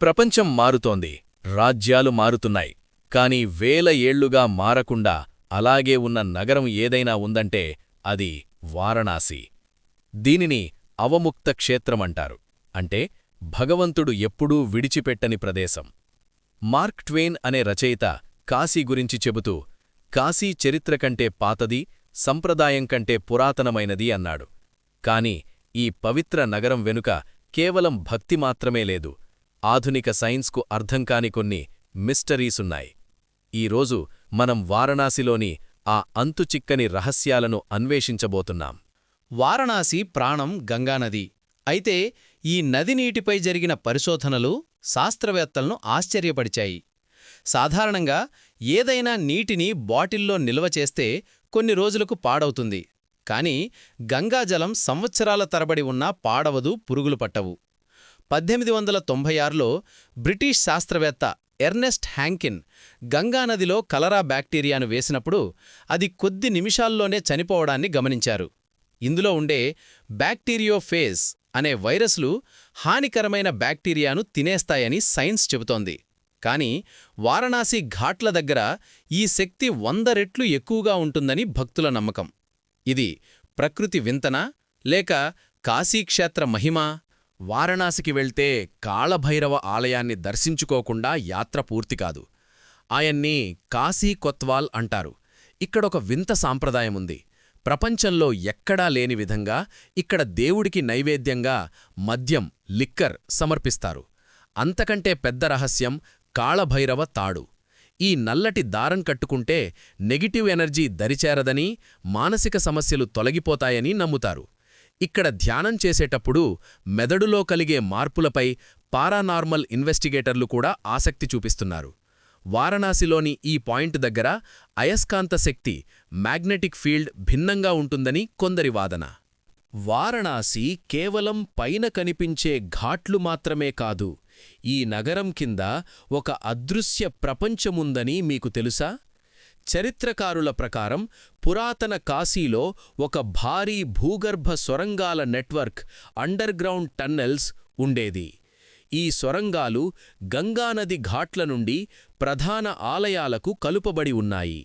ప్రపంచం మారుతోంది, రాజ్యాలు మారుతున్నాయి, కాని వేల ఏళ్లుగా మారకుండా అలాగే ఉన్న నగరం ఏదైనా ఉందంటే అది వారణాసి. దీనిని అవముక్త క్షేత్రమంటారు, అంటే భగవంతుడు ఎప్పుడూ విడిచిపెట్టని ప్రదేశం. మార్క్ ట్వేన్ అనే రచయిత కాశీ గురించి చెబుతూ, కాశీ చరిత్ర కంటే పాతది, సంప్రదాయం కంటే పురాతనమైనది అన్నాడు. కాని ఈ పవిత్ర నగరం వెనుక కేవలం భక్తి మాత్రమే లేదు, ఆధునిక సైన్స్కు అర్థంకాని కొన్ని మిస్టరీసున్నాయి. ఈరోజు మనం వారణాసిలోని ఆ అంతుచిక్కని రహస్యాలను అన్వేషించబోతున్నాం. వారణాసి ప్రాణం గంగానది. అయితే ఈ నది నీటిపై జరిగిన పరిశోధనలు శాస్త్రవేత్తలను ఆశ్చర్యపరిచాయి. సాధారణంగా ఏదైనా నీటిని బాటిల్లో నిల్వ చేస్తే కొన్ని రోజులకు పాడవుతుంది. కాని గంగాజలం సంవత్సరాల తరబడి ఉన్నా పాడవదు, పురుగులు పట్టవు. 1896లో బ్రిటిష్ శాస్త్రవేత్త ఎర్నెస్ట్ హ్యాంకిన్ గంగానదిలో కలరా బ్యాక్టీరియాను వేసినప్పుడు అది కొద్ది నిమిషాల్లోనే చనిపోవడాన్ని గమనించారు. ఇందులో ఉండే బ్యాక్టీరియోఫేజ్ అనే వైరస్లు హానికరమైన బ్యాక్టీరియాను తినేస్తాయని సైన్స్ చెబుతోంది. కాని వారణాసి ఘాట్ల దగ్గర ఈ శక్తి 100 రెట్లు ఎక్కువగా ఉంటుందని భక్తుల నమ్మకం. ఇది ప్రకృతి వింతనా, లేక కాశీక్షేత్ర మహిమా? వారణాసికి వెళ్తే కాళభైరవ ఆలయాన్ని దర్శించుకోకుండా యాత్ర పూర్తికాదు. ఆయన్ని కాశీ కొత్వాల్ అంటారు. ఇక్కడొక వింత సాంప్రదాయముంది. ప్రపంచంలో ఎక్కడా లేని విధంగా ఇక్కడ దేవుడికి నైవేద్యంగా మద్యం, లిక్కర్ సమర్పిస్తారు. అంతకంటే పెద్ద రహస్యం కాళభైరవ తాడు. ఈ నల్లటి దారం కట్టుకుంటే నెగిటివ్ ఎనర్జీ దరిచేరదని, మానసిక సమస్యలు తొలగిపోతాయని నమ్ముతారు. ఇక్కడ ధ్యానం చేసేటప్పుడు మెదడులో కలిగే మార్పులపై పారానార్మల్ ఇన్వెస్టిగేటర్లు కూడా ఆసక్తి చూపిస్తున్నారు. వారణాసిలోని ఈ పాయింట్ దగ్గర అయస్కాంత శక్తి, మ్యాగ్నెటిక్ ఫీల్డ్ భిన్నంగా ఉంటుందని కొందరి వాదన. వారణాసి కేవలం పైన కనిపించే ఘాట్లు మాత్రమే కాదు, ఈ నగరం కింద ఒక అదృశ్య ప్రపంచముందని మీకు తెలుసా? చరిత్రకారుల ప్రకారం పురాతన కాశీలో ఒక భారీ భూగర్భ సొరంగాల నెట్వర్క్, అండర్గ్రౌండ్ టన్నెల్స్ ఉండేది. ఈ సొరంగాలు గంగానది ఘాట్ల నుండి ప్రధాన ఆలయాలకు కలుపబడి ఉన్నాయి.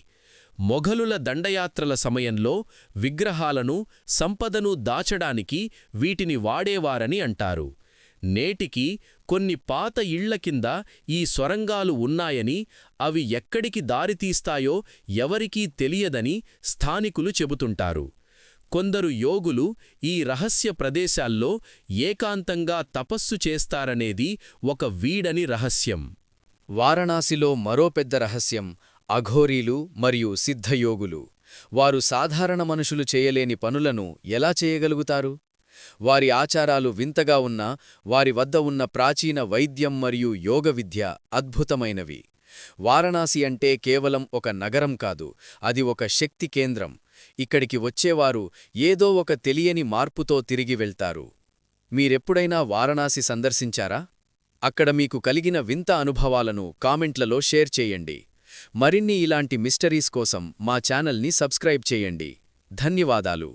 మొఘలుల దండయాత్రల సమయంలో విగ్రహాలను, సంపదను దాచడానికి వీటిని వాడేవారని అంటారు. నేటికి కొన్ని పాత ఇళ్ల కింద ఈ సొరంగాలు ఉన్నాయని, అవి ఎక్కడికి దారితీస్తాయో ఎవరికీ తెలియదని స్థానికులు చెబుతుంటారు. కొందరు యోగులు ఈ రహస్య ప్రదేశాల్లో ఏకాంతంగా తపస్సు చేస్తారనేది ఒక వీడని రహస్యం. వారణాసిలో మరో పెద్ద రహస్యం అఘోరీలు మరియు సిద్ధయోగులు. వారు సాధారణ మనుషులు చేయలేని పనులను ఎలా చేయగలుగుతారు? వారి ఆచారాలు వింతగా ఉన్నా వారి వద్ద ఉన్న ప్రాచీన వైద్యం మరియు యోగ విద్య అద్భుతమైనవి. వారణాసి అంటే కేవలం ఒక నగరం కాదు, అది ఒక శక్తి కేంద్రం. ఇక్కడికి వచ్చేవారు ఏదో ఒక తెలియని మార్పుతో తిరిగి వెళ్తారు. మీరెప్పుడైనా వారణాసి సందర్శించారా? అక్కడ మీకు కలిగిన వింత అనుభవాలను కామెంట్లలో షేర్ చేయండి. మరిన్ని ఇలాంటి మిస్టరీస్ కోసం మా ఛానల్ని సబ్స్క్రైబ్ చేయండి. ధన్యవాదాలు.